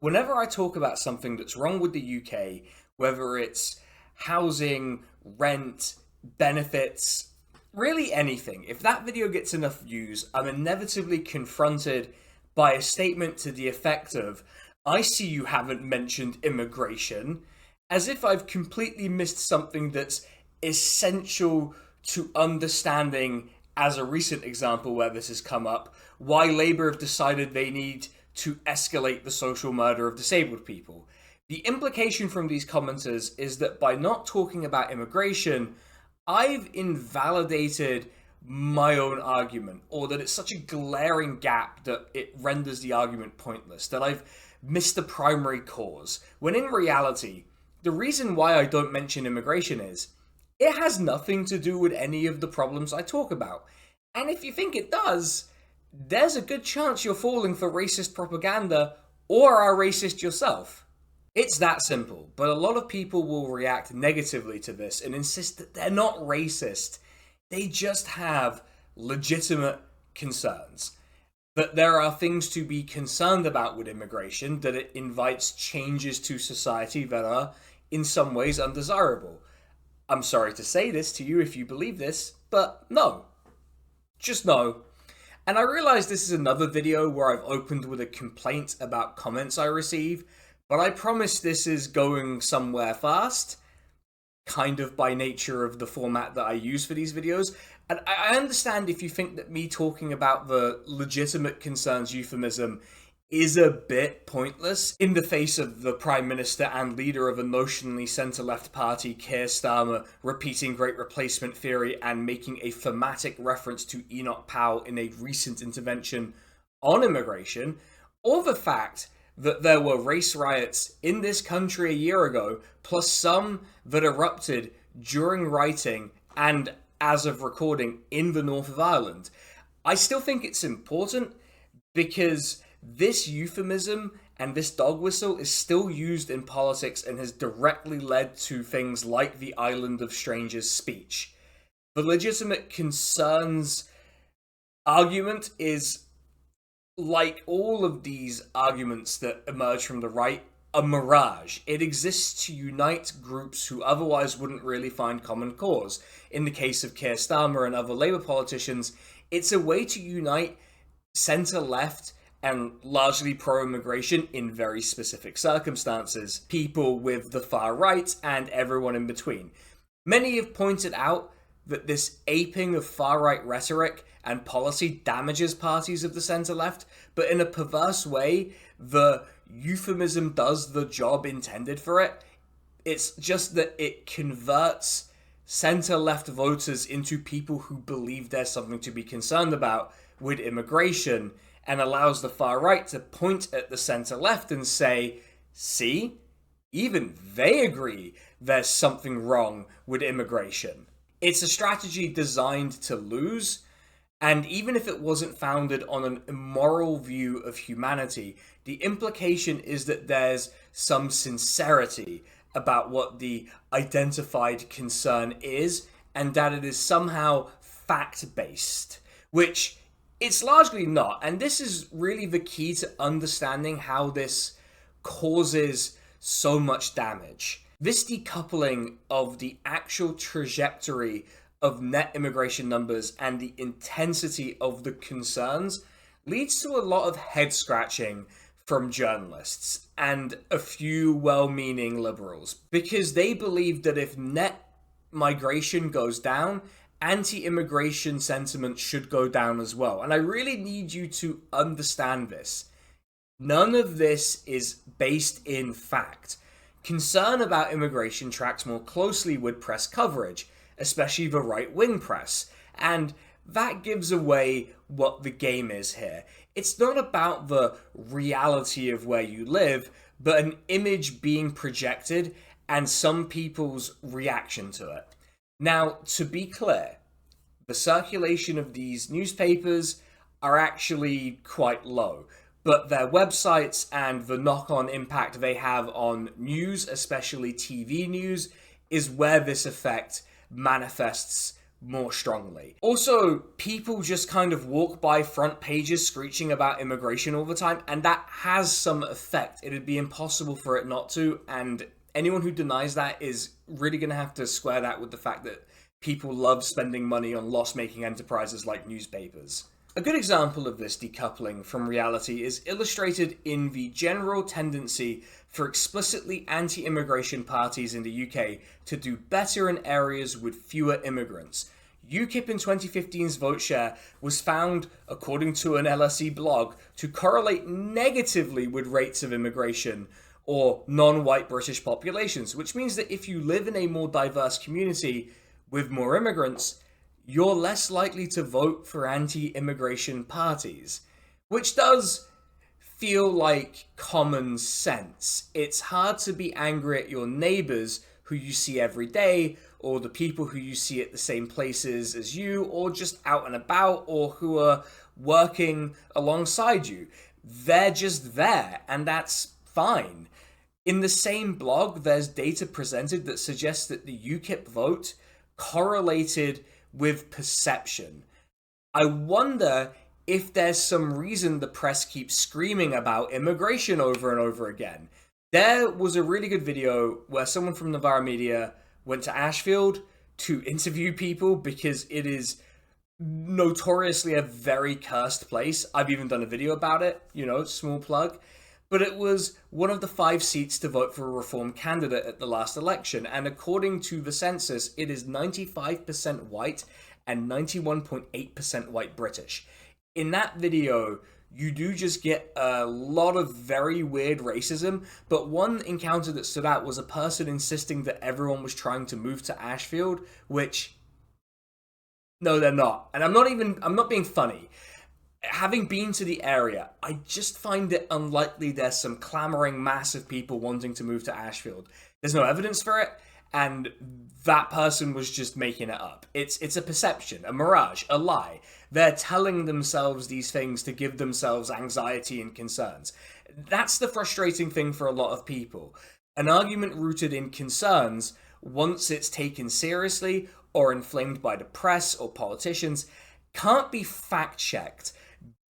Whenever I talk about something that's wrong with the UK, whether it's housing, rent, benefits, really anything, if that video gets enough views, I'm inevitably confronted by a statement to the effect of, I see you haven't mentioned immigration, as if I've completely missed something that's essential to understanding, as a recent example where this has come up, why Labour have decided they need to escalate the social murder of disabled people. The implication from these commenters is that by not talking about immigration, I've invalidated my own argument, or that it's such a glaring gap that it renders the argument pointless, that I've missed the primary cause. When in reality, the reason why I don't mention immigration is it has nothing to do with any of the problems I talk about. And if you think it does, there's a good chance you're falling for racist propaganda or are racist yourself. It's that simple, but a lot of people will react negatively to this and insist that they're not racist. They just have legitimate concerns. That there are things to be concerned about with immigration, that it invites changes to society that are in some ways undesirable. I'm sorry to say this to you if you believe this, but no. Just no. And I realize this is another video where I've opened with a complaint about comments I receive, but I promise this is going somewhere fast, kind of by nature of the format that I use for these videos. And I understand if you think that me talking about the legitimate concerns euphemism is a bit pointless in the face of the Prime Minister and leader of a notionally centre-left party, Keir Starmer, repeating Great Replacement theory and making a thematic reference to Enoch Powell in a recent intervention on immigration, or the fact that there were race riots in this country a year ago, plus some that erupted during writing and as of recording in the north of Ireland. I still think it's important because this euphemism and this dog whistle is still used in politics and has directly led to things like the Island of Strangers speech. The legitimate concerns argument is, like all of these arguments that emerge from the right, a mirage. It exists to unite groups who otherwise wouldn't really find common cause. In the case of Keir Starmer and other Labour politicians, it's a way to unite centre-left and largely pro-immigration in very specific circumstances, people with the far right and everyone in between. Many have pointed out that this aping of far-right rhetoric and policy damages parties of the centre-left, but in a perverse way, the euphemism does the job intended for it. It's just that it converts centre-left voters into people who believe there's something to be concerned about with immigration, and allows the far right to point at the centre-left and say, see, even they agree there's something wrong with immigration. It's a strategy designed to lose, and even if it wasn't founded on an immoral view of humanity, the implication is that there's some sincerity about what the identified concern is, and that it is somehow fact-based, which it's largely not. And this is really the key to understanding how this causes so much damage. This decoupling of the actual trajectory of net immigration numbers and the intensity of the concerns leads to a lot of head scratching from journalists and a few well-meaning liberals, because they believe that if net migration goes down, anti-immigration sentiment should go down as well. And I really need you to understand this. None of this is based in fact. Concern about immigration tracks more closely with press coverage, especially the right-wing press, and that gives away what the game is here. It's not about the reality of where you live, but an image being projected and some people's reaction to it. Now, to be clear, the circulation of these newspapers are actually quite low, but their websites and the knock-on impact they have on news, especially TV news, is where this effect manifests more strongly. Also, people just kind of walk by front pages screeching about immigration all the time, and that has some effect. It'd be impossible for it not to, and anyone who denies that is really going to have to square that with the fact that people love spending money on loss-making enterprises like newspapers. A good example of this decoupling from reality is illustrated in the general tendency for explicitly anti-immigration parties in the UK to do better in areas with fewer immigrants. UKIP in 2015's vote share was found, according to an LSE blog, to correlate negatively with rates of immigration or non-white British populations, which means that if you live in a more diverse community with more immigrants, you're less likely to vote for anti-immigration parties, which does feel like common sense. It's hard to be angry at your neighbors who you see every day, or the people who you see at the same places as you, or just out and about, or who are working alongside you. They're just there, and that's fine. In the same blog, there's data presented that suggests that the UKIP vote correlated with perception. I wonder if there's some reason the press keeps screaming about immigration over and over again. There was a really good video where someone from Novara Media went to Ashfield to interview people because it is notoriously a very cursed place. I've even done a video about it, small plug. But it was one of the 5 seats to vote for a Reform candidate at the last election, and according to the census, it is 95% white and 91.8% white British. In that video, you do just get a lot of very weird racism, but one encounter that stood out was a person insisting that everyone was trying to move to Ashfield, which, no, they're not. And I'm not being funny. Having been to the area, I just find it unlikely there's some clamoring mass of people wanting to move to Ashfield. There's no evidence for it, and that person was just making it up. It's a perception, a mirage, a lie. They're telling themselves these things to give themselves anxiety and concerns. That's the frustrating thing for a lot of people. An argument rooted in concerns, once it's taken seriously or inflamed by the press or politicians, can't be fact-checked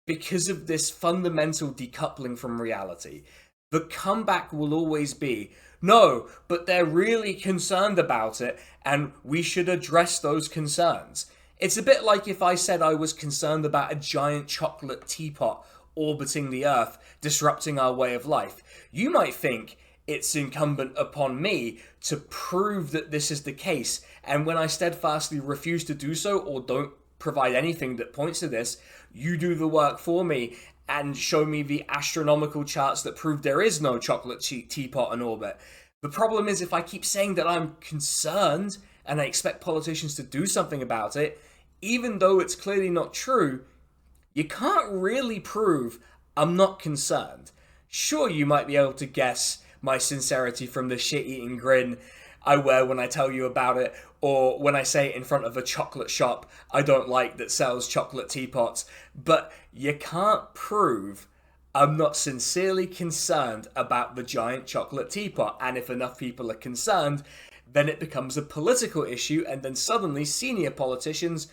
because of this fundamental decoupling from reality. The comeback will always be, no, but they're really concerned about it, and we should address those concerns. It's a bit like if I said I was concerned about a giant chocolate teapot orbiting the Earth, disrupting our way of life. You might think it's incumbent upon me to prove that this is the case, and when I steadfastly refuse to do so or don't provide anything that points to this, you do the work for me and show me the astronomical charts that prove there is no chocolate teapot in orbit. The problem is, if I keep saying that I'm concerned and I expect politicians to do something about it, even though it's clearly not true, you can't really prove I'm not concerned. Sure, you might be able to guess my sincerity from the shit-eating grin I wear when I tell you about it, or when I say it in front of a chocolate shop I don't like that sells chocolate teapots, but you can't prove I'm not sincerely concerned about the giant chocolate teapot. And if enough people are concerned, then it becomes a political issue, and then suddenly senior politicians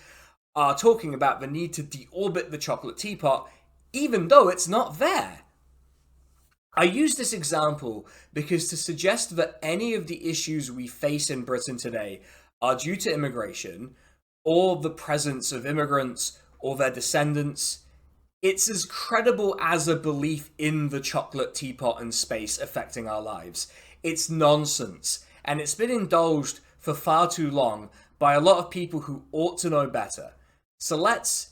are talking about the need to deorbit the chocolate teapot, even though it's not there. I use this example because to suggest that any of the issues we face in Britain today are due to immigration, or the presence of immigrants, or their descendants, it's as credible as a belief in the chocolate teapot and space affecting our lives. It's nonsense, and it's been indulged for far too long by a lot of people who ought to know better. So let's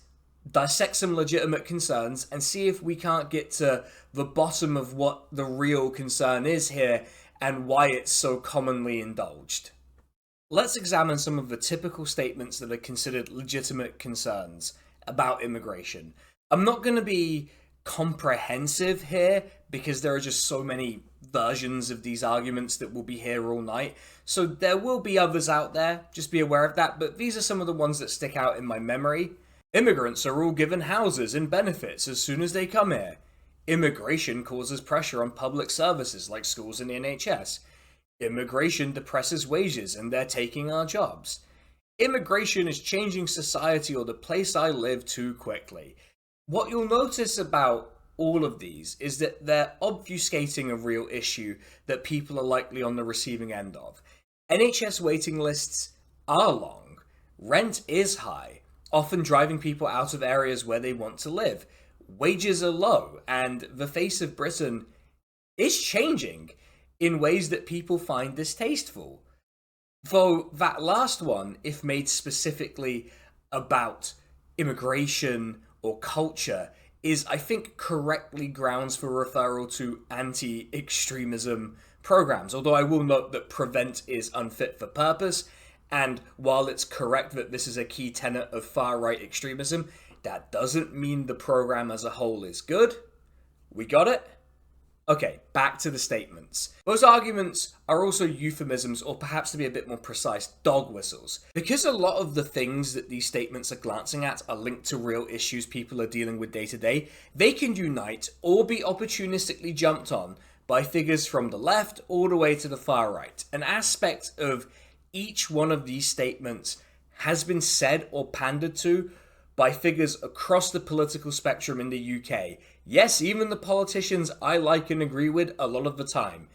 dissect some legitimate concerns and see if we can't get to the bottom of what the real concern is here and why it's so commonly indulged. Let's examine some of the typical statements that are considered legitimate concerns about immigration. I'm not going to be comprehensive here because there are just so many versions of these arguments that will be here all night. So there will be others out there, just be aware of that, but these are some of the ones that stick out in my memory. Immigrants are all given houses and benefits as soon as they come here. Immigration causes pressure on public services like schools and the NHS. Immigration depresses wages and they're taking our jobs. Immigration is changing society or the place I live too quickly. What you'll notice about all of these is that they're obfuscating a real issue that people are likely on the receiving end of. NHS waiting lists are long, rent is high, often driving people out of areas where they want to live. Wages are low, and the face of Britain is changing in ways that people find distasteful. Though that last one, if made specifically about immigration or culture, is, I think, correctly grounds for referral to anti extremism programs. Although I will note that prevent is unfit for purpose, and while it's correct that this is a key tenet of far right extremism, that doesn't mean the program as a whole is good. We got it? Okay, back to the statements. Those arguments are also euphemisms, or perhaps to be a bit more precise, dog whistles. Because a lot of the things that these statements are glancing at are linked to real issues people are dealing with day to day, they can unite or be opportunistically jumped on by figures from the left all the way to the far right. An aspect of each one of these statements has been said or pandered to by figures across the political spectrum in the UK. Yes, even the politicians I like and agree with a lot of the time.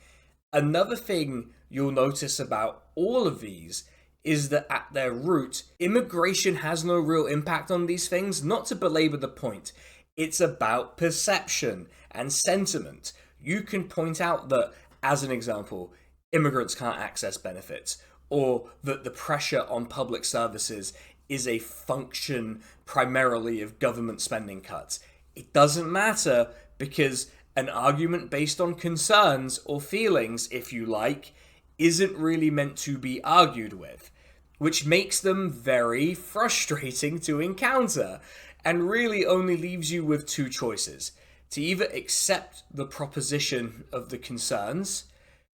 Another thing you'll notice about all of these is that at their root, immigration has no real impact on these things. Not to belabor the point, it's about perception and sentiment. You can point out that, as an example, immigrants can't access benefits, or that the pressure on public services is a function primarily of government spending cuts. It doesn't matter, because an argument based on concerns or feelings, if you like, isn't really meant to be argued with, which makes them very frustrating to encounter and really only leaves you with two choices: to either accept the proposition of the concerns,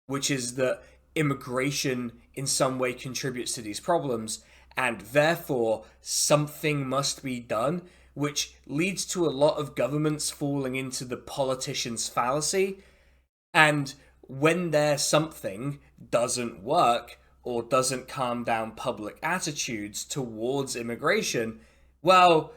which is that immigration in some way contributes to these problems, and therefore something must be done, which leads to a lot of governments falling into the politician's fallacy. And when their something doesn't work or doesn't calm down public attitudes towards immigration, well,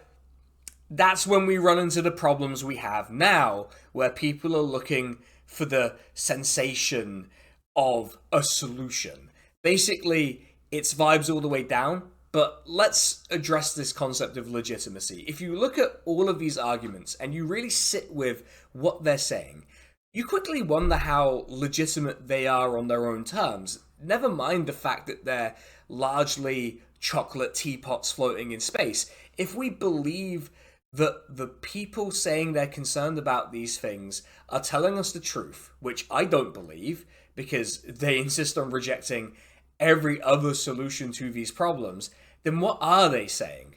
that's when we run into the problems we have now, where people are looking for the sensation of a solution. Basically, it's vibes all the way down. But let's address this concept of legitimacy. If you look at all of these arguments and you really sit with what they're saying, you quickly wonder how legitimate they are on their own terms. Never mind the fact that they're largely chocolate teapots floating in space. If we believe that the people saying they're concerned about these things are telling us the truth, which I don't believe, because they insist on rejecting every other solution to these problems, then what are they saying?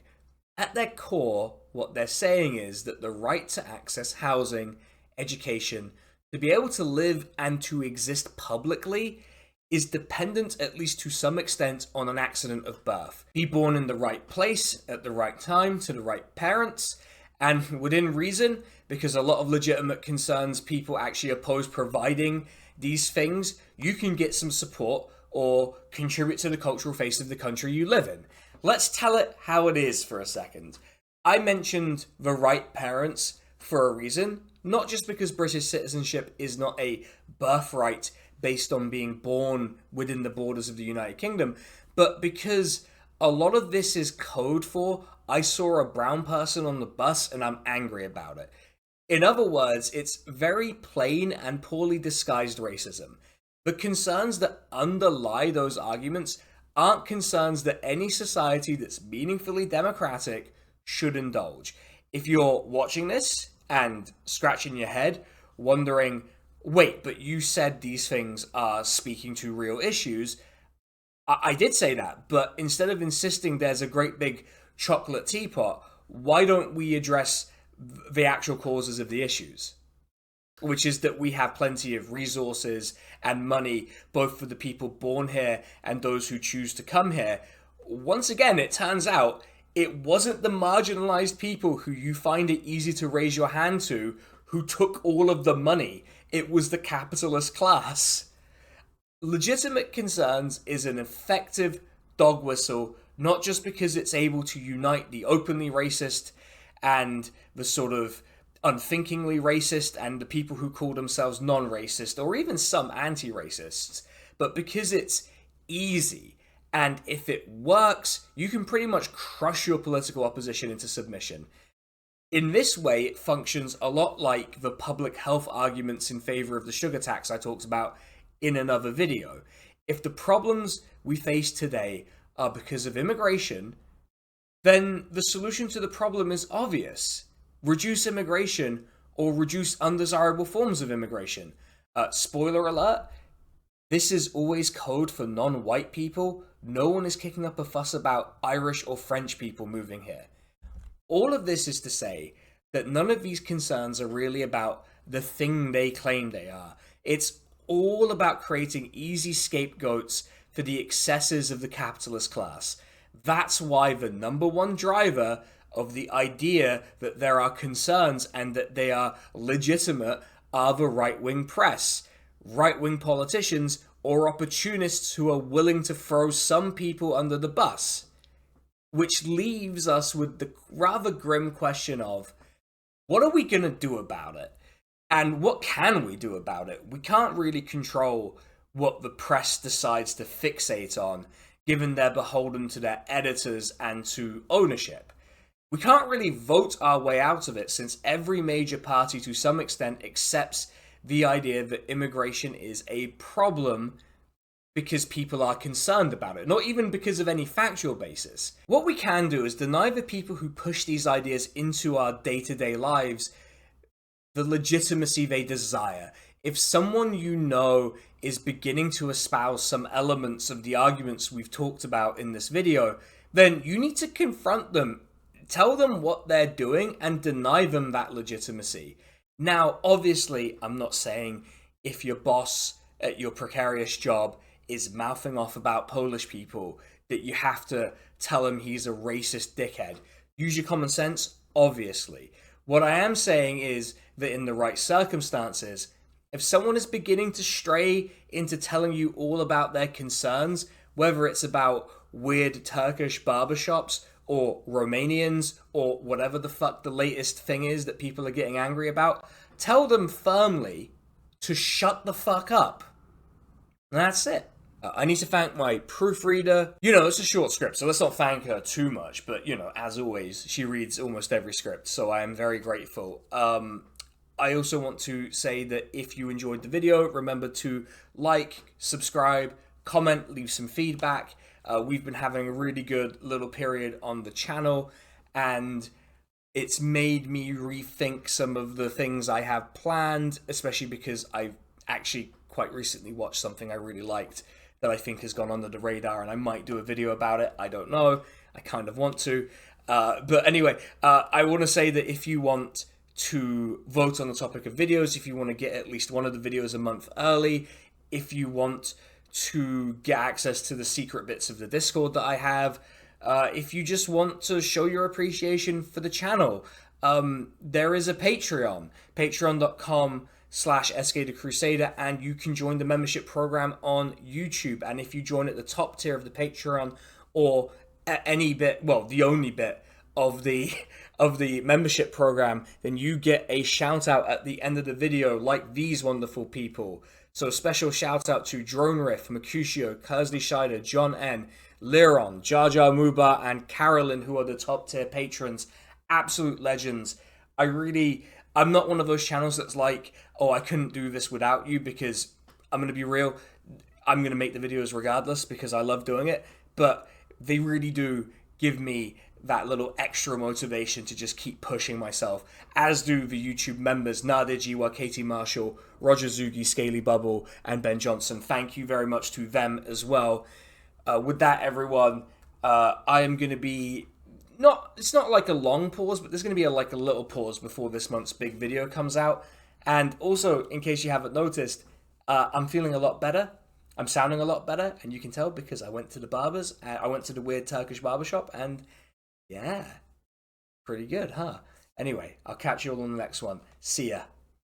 At their core, what they're saying is that the right to access housing, education, to be able to live and to exist publicly is dependent, at least to some extent, on an accident of birth. Be born in the right place, at the right time, to the right parents, and within reason, because a lot of legitimate concerns people actually oppose providing these things, you can get some support or contribute to the cultural face of the country you live in. Let's tell it how it is for a second. I mentioned the right parents for a reason, not just because British citizenship is not a birthright based on being born within the borders of the United Kingdom, but because a lot of this is code for I saw a brown person on the bus and I'm angry about it. In other words, it's very plain and poorly disguised racism. The concerns that underlie those arguments aren't concerns that any society that's meaningfully democratic should indulge. If you're watching this and scratching your head, wondering, wait, but you said these things are speaking to real issues, I did say that, but instead of insisting there's a great big chocolate teapot, why don't we address the actual causes of the issues? Which is that we have plenty of resources and money, both for the people born here and those who choose to come here. Once again, it turns out it wasn't the marginalized people who you find it easy to raise your hand to who took all of the money. It was the capitalist class. Legitimate concerns is an effective dog whistle not just because it's able to unite the openly racist and the sort of unthinkingly racist and the people who call themselves non-racist or even some anti-racists, but because it's easy. And if it works, you can pretty much crush your political opposition into submission. In this way, it functions a lot like the public health arguments in favor of the sugar tax I talked about in another video. If the problems we face today are because of immigration, then the solution to the problem is obvious. Reduce immigration or reduce undesirable forms of immigration. Spoiler alert, this is always code for non-white people. No one is kicking up a fuss about Irish or French people moving here. All of this is to say that none of these concerns are really about the thing they claim they are. It's all about creating easy scapegoats for the excesses of the capitalist class. That's why the number one driver of the idea that there are concerns and that they are legitimate are the right-wing press, right-wing politicians, or opportunists who are willing to throw some people under the bus. Which leaves us with the rather grim question of, what are we going to do about it? And what can we do about it? We can't really control what the press decides to fixate on, given they're beholden to their editors and to ownership. We can't really vote our way out of it, since every major party to some extent accepts the idea that immigration is a problem because people are concerned about it, not even because of any factual basis. What we can do is deny the people who push these ideas into our day-to-day lives the legitimacy they desire. If someone you know is beginning to espouse some elements of the arguments we've talked about in this video, then you need to confront them, tell them what they're doing, and deny them that legitimacy. Now, obviously, I'm not saying if your boss at your precarious job is mouthing off about Polish people that you have to tell him he's a racist dickhead. Use your common sense, obviously. What I am saying is that in the right circumstances, if someone is beginning to stray into telling you all about their concerns, whether it's about weird Turkish barbershops or Romanians or whatever the fuck the latest thing is that people are getting angry about, tell them firmly to shut the fuck up. And that's it. I need to thank my proofreader. It's a short script, so let's not thank her too much, but, as always, she reads almost every script, so I am very grateful. I also want to say that if you enjoyed the video, remember to like, subscribe, comment, leave some feedback. We've been having a really good little period on the channel, and it's made me rethink some of the things I have planned, especially because I've actually quite recently watched something I really liked that I think has gone under the radar, and I might do a video about it. I don't know. I kind of want to. But anyway, I want to say that if you want to vote on the topic of videos, if you want to get at least one of the videos a month early, if you want to get access to the secret bits of the Discord that I have, if you just want to show your appreciation for the channel, there is a Patreon, patreon.com/SK and you can join the membership program on YouTube. And if you join at the top tier of the Patreon, or at any bit, well, the only bit of the membership program, then you get a shout out at the end of the video, like these wonderful people. So special shout out to Drone Riff, Mercutio, Kersley Scheider, John N, Liron, Jar Jar Muba, and Carolyn, who are the top tier patrons. Absolute legends. I'm not one of those channels that's like, oh, I couldn't do this without you, because I'm going to be real, I'm going to make the videos regardless because I love doing it, but they really do give me that little extra motivation to just keep pushing myself, as do the YouTube members, Nadir Jiwa, Katie Marshall, Roger Zugi, Scaly Bubble, and Ben Johnson. Thank you very much to them as well. With that, everyone, I am going to be... it's not like a long pause, but there's going to be a little pause before this month's big video comes out. And also, in case you haven't noticed, I'm feeling a lot better. I'm sounding a lot better, and you can tell because I went to the barbers. I went to the weird Turkish barbershop, and yeah, pretty good, huh? Anyway, I'll catch you all on the next one. See ya.